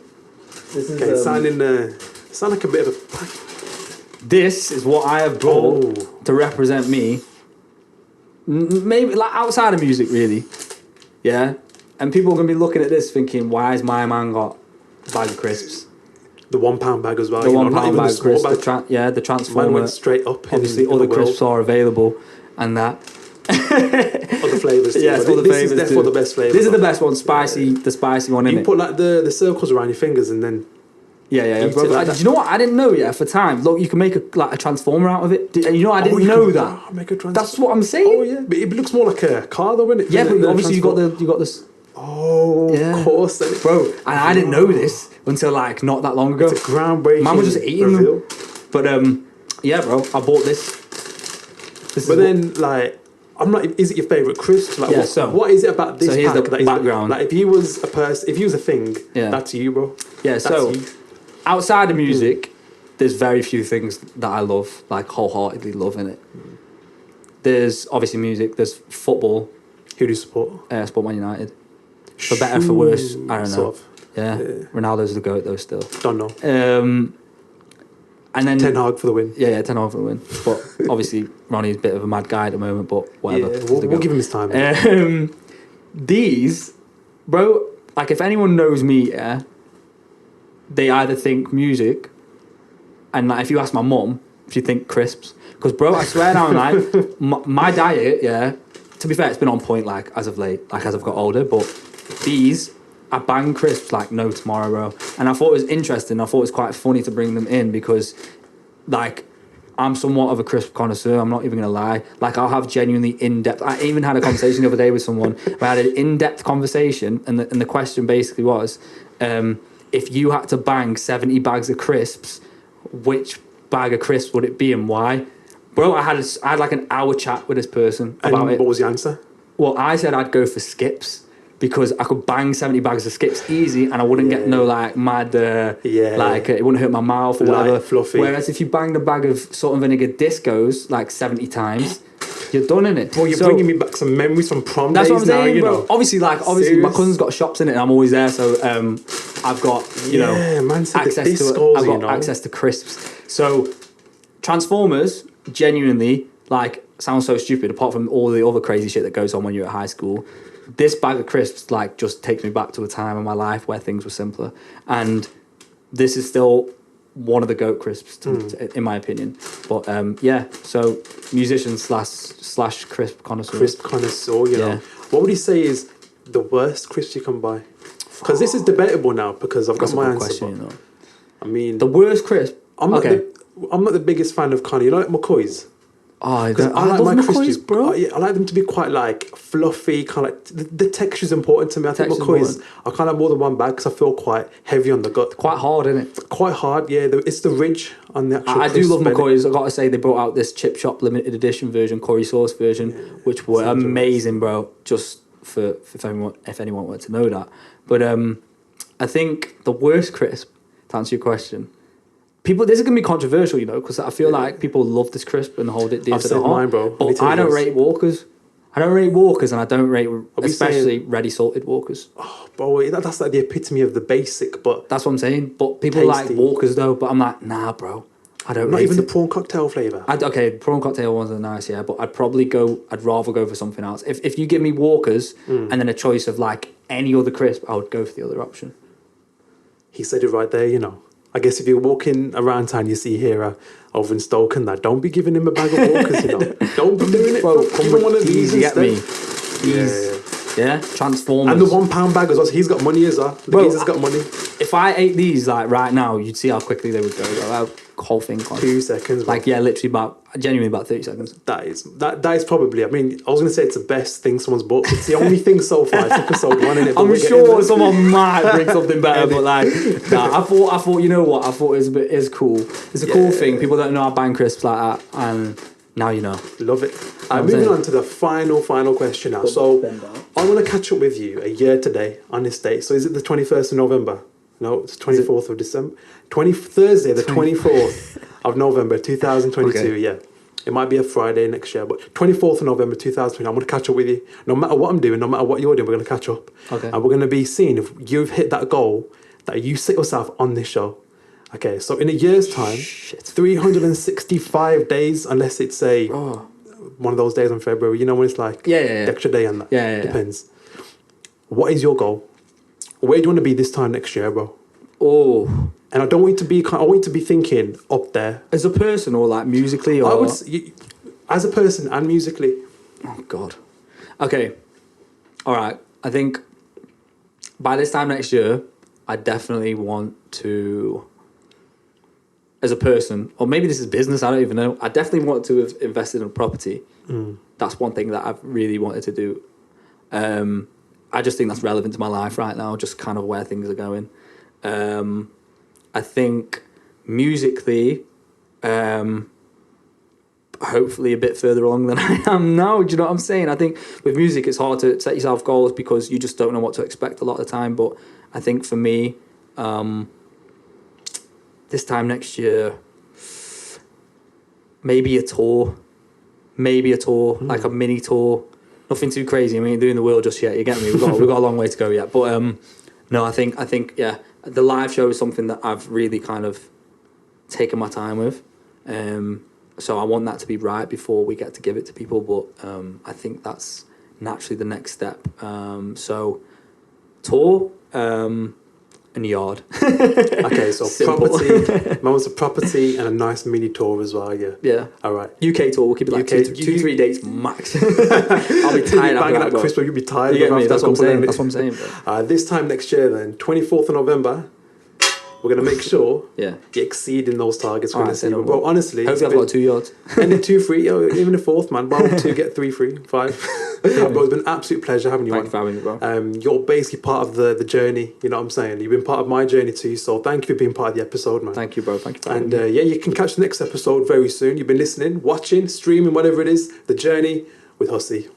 This is sound like a bit of a. This is what I have brought to represent me. Maybe like outside of music, really. Yeah, and people are gonna be looking at this thinking, "Why has my man got a bag of crisps?" The £1 bag as well. The £1 bag of crisps. The Transformer. Mine went straight up. Obviously, all the crisps are available, and that. Other flavours too. Yes, all the flavours. This is therefore the best flavour. This is the best one, spicy. The spicy one, innit? You put like the circles around your fingers and then. Yeah. Bro, do you know what? I didn't know. Yeah, for time. Look, you can make a transformer out of it. You know, I didn't know that. Make a transformer. That's what I'm saying. Oh yeah, but it looks more like a car, though, isn't it? Yeah, but obviously you got this. Oh, yeah. Of course, bro. And I didn't know this until like not that long ago. It's a groundbreaking. Man was just eating them. But yeah, bro. I bought this. But then, like, I'm not. Is it your favorite crisp? Like, what is it about this here's pack the that background. Like, if he was a person, if he was a thing, that's you, bro. Yeah. That's so you. Outside of music, there's very few things that I love, like wholeheartedly love in it. There's obviously music. There's football. Who do you support? I support Man United. For better, for worse, I don't know. Sort of. Yeah. Ronaldo's the GOAT though. Still. Don't know. And then Ten Hag for the win. Yeah, Ten Hag for the win. But obviously Ronnie's a bit of a mad guy at the moment. But whatever. Yeah, we'll give him his time. These, bro. Like if anyone knows me, they either think music, and like if you ask my mum, she think crisps. Because bro, I swear down, like my diet, to be fair, it's been on point like as of late, like as I've got older. But these, I bang crisps like no tomorrow, bro. And I thought it was interesting. I thought it was quite funny to bring them in because, like, I'm somewhat of a crisp connoisseur. I'm not even gonna lie. Like, I'll have genuinely in-depth. I even had a conversation the other day with someone where I had an in-depth conversation, and the question basically was, if you had to bang 70 bags of crisps, which bag of crisps would it be and why? Bro, I had like an hour chat with this person about it. What was the answer? Well, I said I'd go for skips because I could bang 70 bags of skips easy and I wouldn't get no like mad, like it wouldn't hurt my mouth or whatever. Fluffy. Whereas if you banged a bag of salt and vinegar discos like 70 times, you're done in it. Bro, you're bringing me back some memories from prom days. That's what I'm saying, now, bro. Know. Obviously, my cousin's got shops in it and I'm always there, so I've got, access to crisps. So Transformers, genuinely, like, sounds so stupid, apart from all the other crazy shit that goes on when you're at high school. This bag of crisps, like, just takes me back to a time in my life where things were simpler. And this is still one of the GOAT crisps, in my opinion. But, so musician slash crisp connoisseur. Crisp connoisseur, you know. What would you say is the worst crisp you can buy? Because this is debatable now, because I've got my answer. Question, you know. I mean... The worst crisp? I'm not the biggest fan of kind of, you know, like McCoy's. Oh, I like my McCoy's, bro. I like them to be quite like fluffy, kind of like the texture is important to me. I think McCoy's, I can't have more than one bag because I feel quite heavy on the gut. Quite hard, isn't it? Quite hard, yeah. It's the ridge on the actual. I do love McCoy's. I got to say, they brought out this chip shop limited edition version, curry sauce version, which were amazing, bro. Just for if anyone wanted to know that. But I think the worst crisp, to answer your question. This is going to be controversial, you know, because I feel like people love this crisp and hold it dear to the heart. Mine, bro. But I don't rate Walkers. I don't rate walkers, and I don't rate we especially ready salted walkers. Oh, boy, that's like the epitome of the basic, but That's what I'm saying. But people like tasty. walkers though. But I'm like, nah, bro. I don't. not rate even it. the prawn cocktail flavour. Okay, prawn cocktail ones are nice, yeah. But I'd rather go for something else. If you give me walkers and then a choice of like any other crisp, I would go for the other option. He said it right there, you know. I guess if you're walking around town, you see here over in Stoke and that, don't be giving him a bag of walkers, you know. Don't be doing it. Bro, Give him one of these you get me? instead. Yeah, Transformers. And the £1 bag as well. So he's got money as well. The Bro, geezer's got money. If I ate these like right now, you'd see how quickly they would go. Like, whole thing gone. 2 seconds. Bro. Like, yeah, literally genuinely about 30 seconds. That is probably, I mean, I was going to say it's the best thing someone's bought. It's the only thing so far. It's episode 1 in it. I'm sure someone might bring something better, but like, nah, I thought, you know what? I thought it's cool. It's a cool thing. People don't know I bang crisps like that, and now you know. Love it. Moving on to the final question now. So, I want to catch up with you a year today on this date. So, is it the 21st of November? No, it's 24th of December. Thursday, the 24th of November, 2022, Okay. yeah. It might be a Friday next year, but 24th of November, 2020, I'm going to catch up with you. No matter what I'm doing, no matter what you're doing, we're going to catch up. Okay. And we're going to be seeing if you've hit that goal that you set yourself on this show. Okay, so in a year's time, 365 days, unless it's one of those days in February, you know, when it's like the extra day and that. Yeah. Depends. What is your goal? Where do you want to be this time next year, bro? Oh, and I don't want you to be. I want you to be thinking up there as a person or like musically, or I would as a person and musically. Oh God. Okay. All right. I think by this time next year, I definitely want to, as a person, or maybe this is business. I don't even know. I definitely want to have invested in a property. That's one thing that I've really wanted to do. I just think that's relevant to my life right now, just kind of where things are going. I think musically, hopefully a bit further along than I am now. Do you know what I'm saying? I think with music, it's hard to set yourself goals because you just don't know what to expect a lot of the time. But I think for me, this time next year, maybe a tour, like a mini tour. Nothing too crazy. I mean, doing the world just yet. You get me? We've got a long way to go yet. But no, I think yeah, the live show is something that I've really kind of taken my time with. So I want that to be right before we get to give it to people. But I think that's naturally the next step. So tour and yard. Okay, so Simple. property. Man wants a property and a nice mini tour as well. Yeah. Yeah. All right. UK tour. We'll keep it like UK, 2-3 dates max. I'll be tired. Banging out Christmas, you'll be tired. You get me? after That's a what I'm couple saying. of That's what I'm saying, bro. This time next year, then 24th of November, we're gonna make sure Yeah. you're exceeding those targets. We're All gonna right, see. say no Bro, more. honestly, Hopefully I've got 2 yards. and then 2, 3, even a fourth, man. Why would 2 get 3, 3, 5? Bro, it's been an absolute pleasure having you Thank on. you for having me, bro. You're basically part of the journey. You know what I'm saying? You've been part of my journey too. So thank you for being part of the episode, man. Thank you, bro. Thank you for having And me. yeah, you can catch the next episode very soon. You've been listening, watching, streaming, whatever it is. The Journey with Hussy.